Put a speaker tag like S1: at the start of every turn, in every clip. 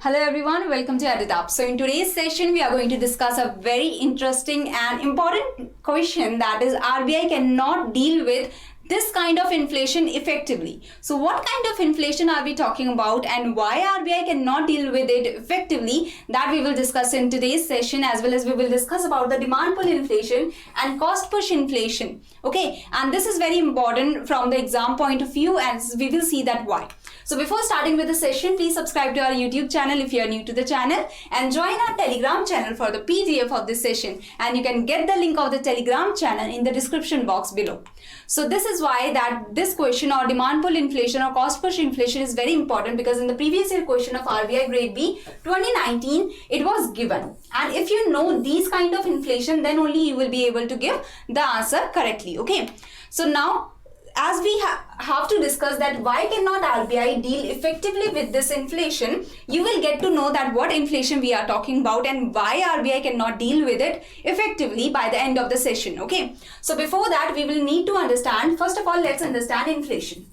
S1: Hello everyone, welcome to EditUp. So in today's session, we are going to discuss a very interesting and important question, that is RBI cannot deal with this kind of inflation effectively. So what kind of inflation are we talking about and why RBI cannot deal with it effectively, that we will discuss in today's session, as well as we will discuss about the demand pull inflation and cost push inflation. Okay, and this is very important from the exam point of view, as we will see that why. So before starting with the session, please subscribe to our YouTube channel if you are new to the channel and join our Telegram channel for the PDF of this session, and you can get the link of the Telegram channel in the description box below. So this is why that this question, or demand pull inflation or cost push inflation, is very important, because in the previous year question of RBI grade B 2019 it was given, and if you know these kind of inflation, then only you will be able to give the answer correctly. Okay, so now as we have to discuss that why cannot RBI deal effectively with this inflation, you will get to know that what inflation we are talking about and why RBI cannot deal with it effectively by the end of the session. Okay, so before that we will need to understand, first of all, let's understand inflation.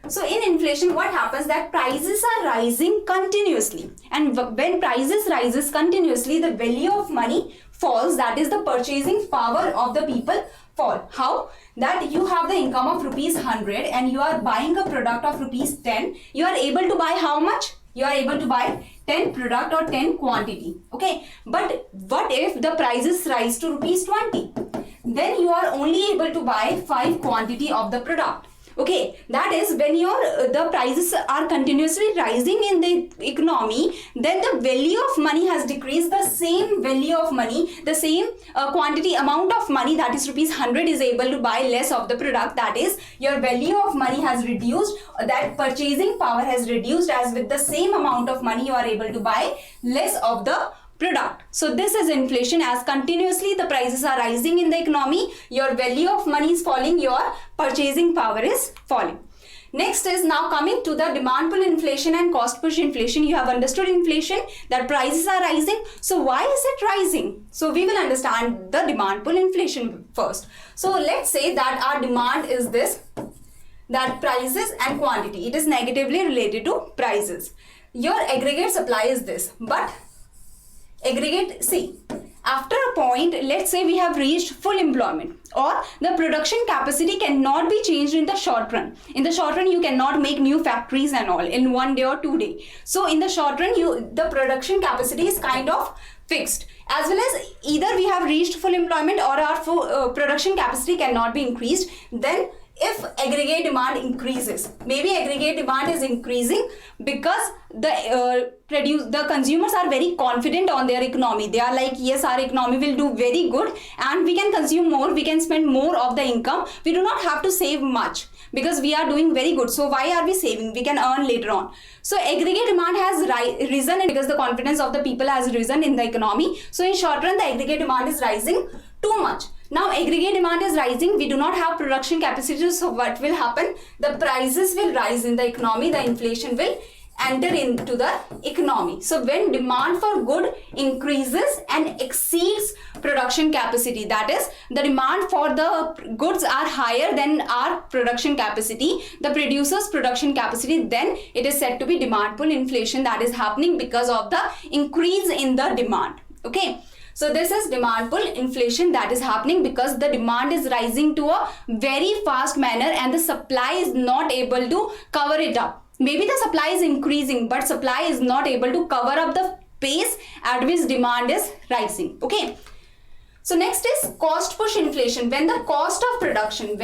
S1: So in inflation, what happens that prices are rising continuously, and when prices rises continuously, the value of money falls, that is the purchasing power of the people fall. How? That you have the income of rupees 100 and you are buying a product of rupees 10, you are able to buy how much? You are able to buy 10 product or 10 quantity. Okay, but what if the prices rise to rupees 20? Then you are only able to buy 5 quantity of the product. Okay, that is when the prices are continuously rising in the economy, then the value of money has decreased. The same value of money, the same quantity amount of money, that is rupees 100, is able to buy less of the product. That is, your value of money has reduced, that purchasing power has reduced, as with the same amount of money you are able to buy less of the product. So this is inflation, as continuously the prices are rising in the economy, your value of money is falling, your purchasing power is falling. Next is now coming to the demand pull inflation and cost push inflation. You have understood inflation, that prices are rising. So why is it rising? So we will understand the demand pull inflation first. So let's say that our demand is this, that prices and quantity, it is negatively related to prices. Your aggregate supply is this, but aggregate, see, after a point, let's say we have reached full employment, or the production capacity cannot be changed in the short run. In the short run, you cannot make new factories and all in 1 day or 2 days. So in the short run, the production capacity is kind of fixed, as well as either we have reached full employment or our production capacity cannot be increased. Then if aggregate demand increases, maybe aggregate demand is increasing because the consumers are very confident on their economy. They are like, yes, our economy will do very good and we can consume more, we can spend more of the income, we do not have to save much because we are doing very good. So why are we saving? We can earn later on. So aggregate demand has risen because the confidence of the people has risen in the economy. So in short run, the aggregate demand is rising too much. Now aggregate demand is rising, we do not have production capacity, so what will happen? The prices will rise in the economy, the inflation will enter into the economy. So when demand for good increases and exceeds production capacity, that is, the demand for the goods are higher than our production capacity, the producer's production capacity, then it is said to be demand pull inflation, that is happening because of the increase in the demand. Okay, so this is demand pull inflation, that is happening because the demand is rising to a very fast manner and the supply is not able to cover it up. Maybe the supply is increasing, but supply is not able to cover up the pace at which demand is rising. Okay, so next is cost push inflation. When the cost of production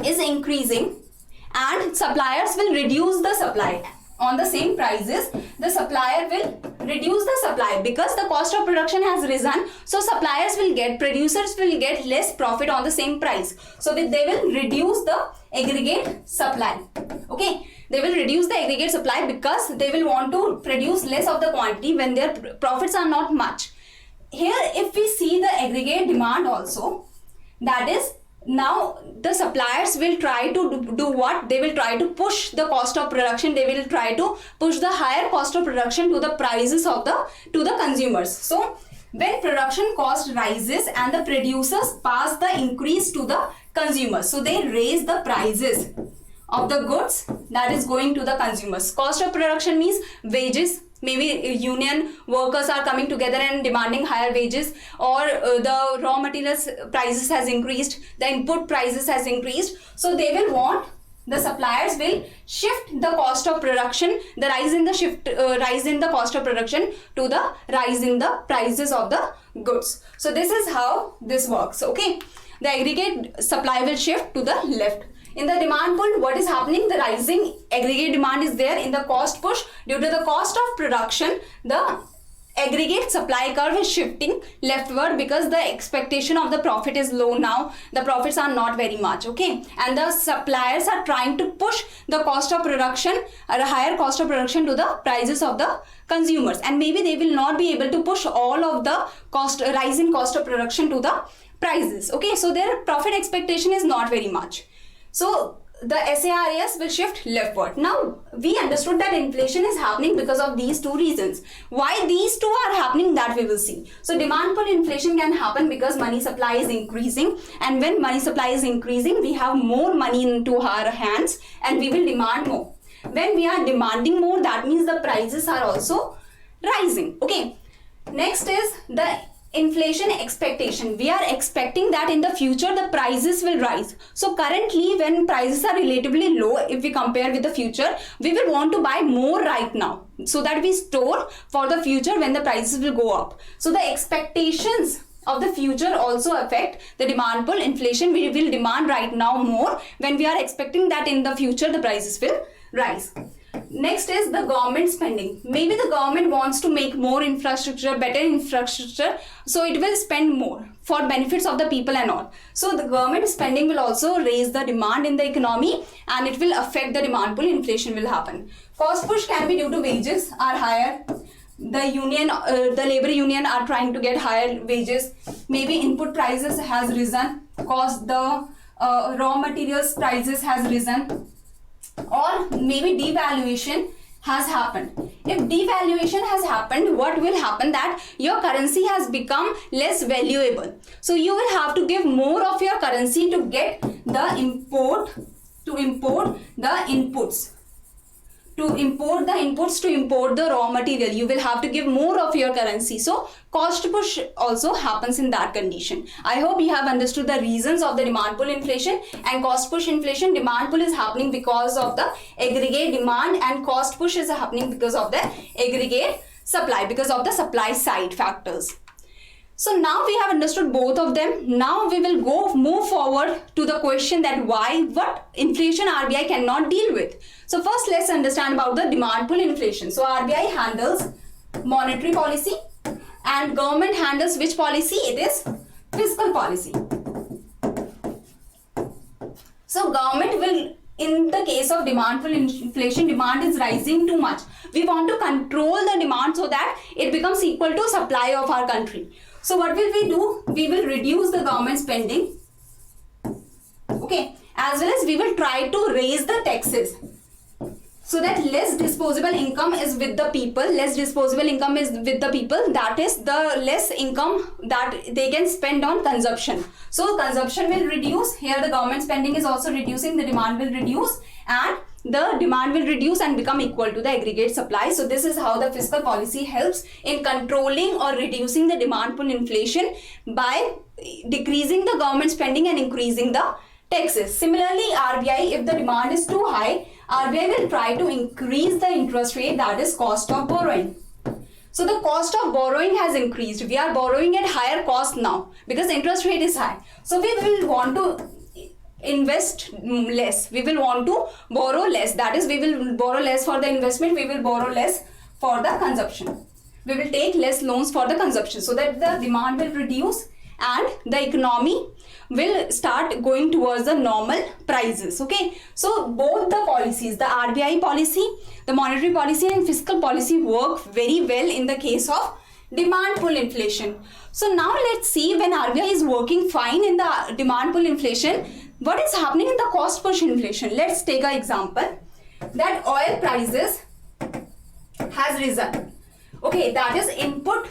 S1: is increasing and suppliers will reduce the supply on the same prices, the supplier will reduce the supply because the cost of production has risen. So producers will get less profit on the same price. So they will reduce the aggregate supply. Okay, they will reduce the aggregate supply because they will want to produce less of the quantity when their profits are not much. Here, if we see the aggregate demand also, that is, now the suppliers will try to do what? They will try to push the cost of production, they will try to push the higher cost of production to the prices of to the consumers. So when production cost rises and the producers pass the increase to the consumers, so they raise the prices of the goods that is going to the consumers. Cost of production means wages. Maybe union workers are coming together and demanding higher wages, or the raw materials prices has increased, the input prices has increased. So they will want, the suppliers will shift the cost of production, the rise in the cost of production to the rise in the prices of the goods. So this is how this works. Okay, the aggregate supply will shift to the left. In the demand pull, what is happening? The rising aggregate demand is there. In the cost push, due to the cost of production, the aggregate supply curve is shifting leftward because the expectation of the profit is low now. The profits are not very much, okay? And the suppliers are trying to push the cost of production, or a higher cost of production, to the prices of the consumers. And maybe they will not be able to push all of the rise in cost of production to the prices, okay? So their profit expectation is not very much. So the SARS will shift leftward. Now we understood that inflation is happening because of these two reasons. Why these two are happening, that we will see. So demand pull inflation can happen because money supply is increasing, and when money supply is increasing, we have more money into our hands and we will demand more. When we are demanding more, that means the prices are also rising. Okay, next is the inflation expectation. We are expecting that in the future the prices will rise. So currently, when prices are relatively low, if we compare with the future, we will want to buy more right now so that we store for the future when the prices will go up. So the expectations of the future also affect the demand pull inflation. We will demand right now more when we are expecting that in the future the prices will rise. Next is the government spending. Maybe the government wants to make more infrastructure, better infrastructure, so it will spend more for benefits of the people and all. So the government spending will also raise the demand in the economy and it will affect the demand pull. Inflation will happen. Cost push can be due to wages are higher. The labor union are trying to get higher wages. Maybe input prices has risen, cause the raw materials prices has risen. Or maybe devaluation has happened. If devaluation has happened, what will happen? That your currency has become less valuable. So you will have to give more of your currency to get the import the inputs. To import the raw material, you will have to give more of your currency. So cost push also happens in that condition. I hope you have understood the reasons of the demand pull inflation and cost push inflation. Demand pull is happening because of the aggregate demand and cost push is happening because of the aggregate supply, because of the supply side factors. So now we have understood both of them. Now we will move forward to the question that what inflation RBI cannot deal with. So first let's understand about the demand pull inflation. So RBI handles monetary policy and government handles which policy? It is fiscal policy. So government will, in the case of demand pull inflation, demand is rising too much. We want to control the demand so that it becomes equal to supply of our country. So what will we do? We will reduce the government spending, okay, as well as we will try to raise the taxes so that less disposable income is with the people. That is the less income that they can spend on consumption. So consumption will reduce. Here the government spending is also reducing, the demand will reduce, and the demand will reduce and become equal to the aggregate supply. So this is how the fiscal policy helps in controlling or reducing the demand pull inflation by decreasing the government spending and increasing the taxes. Similarly, RBI, if the demand is too high, RBI will try to increase the interest rate, that is cost of borrowing. So the cost of borrowing has increased. We are borrowing at higher cost now because the interest rate is high. So we will want to invest less. We will want to borrow less. That is, we will borrow less for the investment. We will borrow less for the consumption. We will take less loans for the consumption so that the demand will reduce and the economy will start going towards the normal prices. Okay, so both the policies, the RBI policy, the monetary policy and fiscal policy work very well in the case of demand pull inflation. So now let's see, when RBI is working fine in the demand pull inflation, what is happening in the cost push inflation. Let's take an example that oil prices has risen. Okay, that is input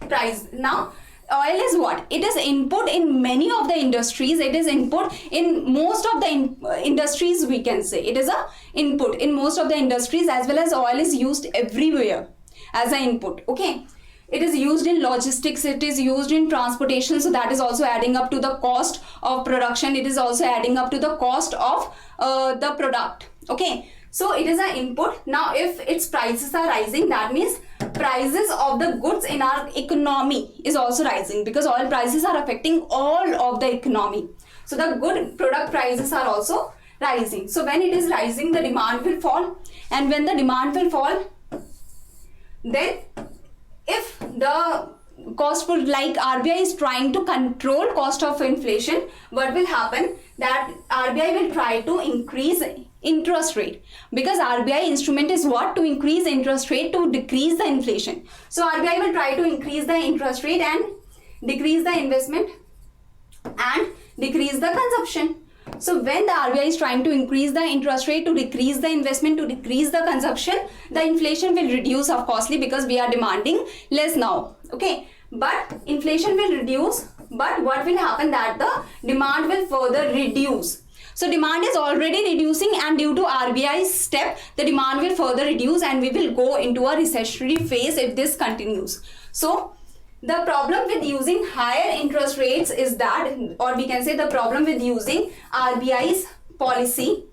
S1: price. Now Oil is what? It is input in many of the industries. It is input in most of the industries, we can say. It is a input in most of the industries, as well as oil is used everywhere as an input. Okay. It is used in logistics, it is used in transportation, so that is also adding up to the cost of production. It is also adding up to the cost of the product. Okay. So it is an input. Now if its prices are rising, that means prices of the goods in our economy is also rising, because oil prices are affecting all of the economy. So the good product prices are also rising. So when it is rising, the demand will fall, and when the demand will fall, then if the cost push, like RBI is trying to control cost of inflation, what will happen? That RBI will try to increase interest rate, because RBI instrument is what? To increase interest rate to decrease the inflation. So RBI will try to increase the interest rate and decrease the investment and decrease the consumption. So when the RBI is trying to increase the interest rate to decrease the investment, to decrease the consumption, the inflation will reduce, of course, because we are demanding less now. Okay, but inflation will reduce, but what will happen? That the demand will further reduce. So demand is already reducing, and due to RBI's step, the demand will further reduce, and we will go into a recessionary phase if this continues. So the problem with using higher interest rates is that, or we can say the problem with using RBI's policy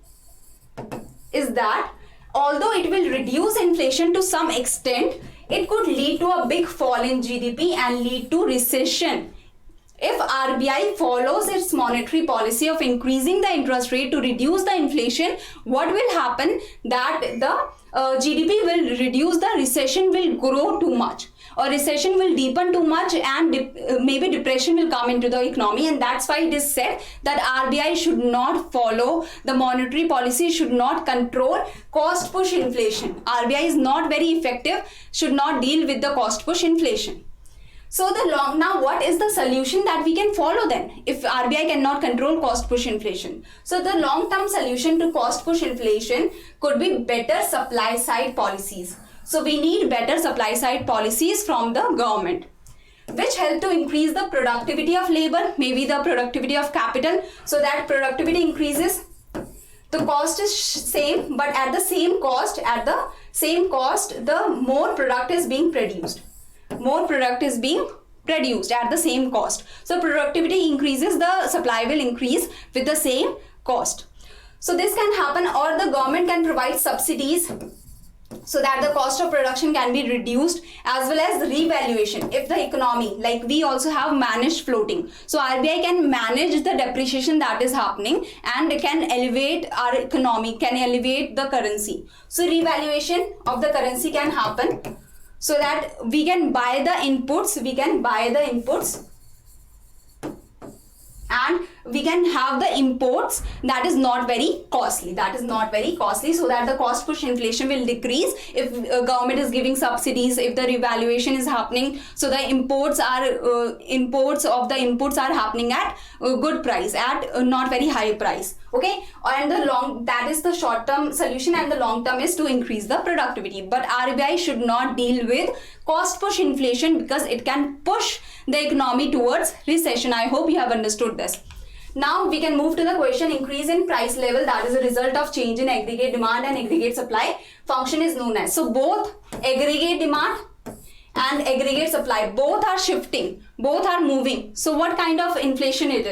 S1: is that, although it will reduce inflation to some extent, it could lead to a big fall in GDP and lead to recession. If RBI follows its monetary policy of increasing the interest rate to reduce the inflation, what will happen? That the GDP will reduce, the recession will grow too much, or recession will deepen too much, and maybe depression will come into the economy. And that's why it is said that RBI should not follow the monetary policy, should not control cost push inflation. RBI is not very effective, should not deal with the cost push inflation. So now what is the solution that we can follow then, if RBI cannot control cost push inflation? So the long term solution to cost push inflation could be better supply side policies. So we need better supply side policies from the government, which help to increase the productivity of labor, maybe the productivity of capital, so that productivity increases. The cost is same, but at the same cost, the more product is being produced. More product is being produced at the same cost. So productivity increases, the supply will increase with the same cost. So this can happen, or the government can provide subsidies so that the cost of production can be reduced, as well as revaluation. If the economy, like we also have managed floating, so RBI can manage the depreciation that is happening and can elevate our economy, can elevate the currency. So revaluation of the currency can happen, so that we can buy the inputs, and we can have the imports that is not very costly, so that the cost push inflation will decrease if government is giving subsidies, if the revaluation is happening, so the imports of the inputs are happening at a good price, at a not very high price. Okay, and that is the short term solution, and the long term is to increase the productivity. But RBI should not deal with cost push inflation, because it can push the economy towards recession. I hope you have understood this. Now we can move to the question, increase in price level, that is a result of change in aggregate demand and aggregate supply, function is known as. So both aggregate demand and aggregate supply, both are shifting, both are moving. So what kind of inflation it is?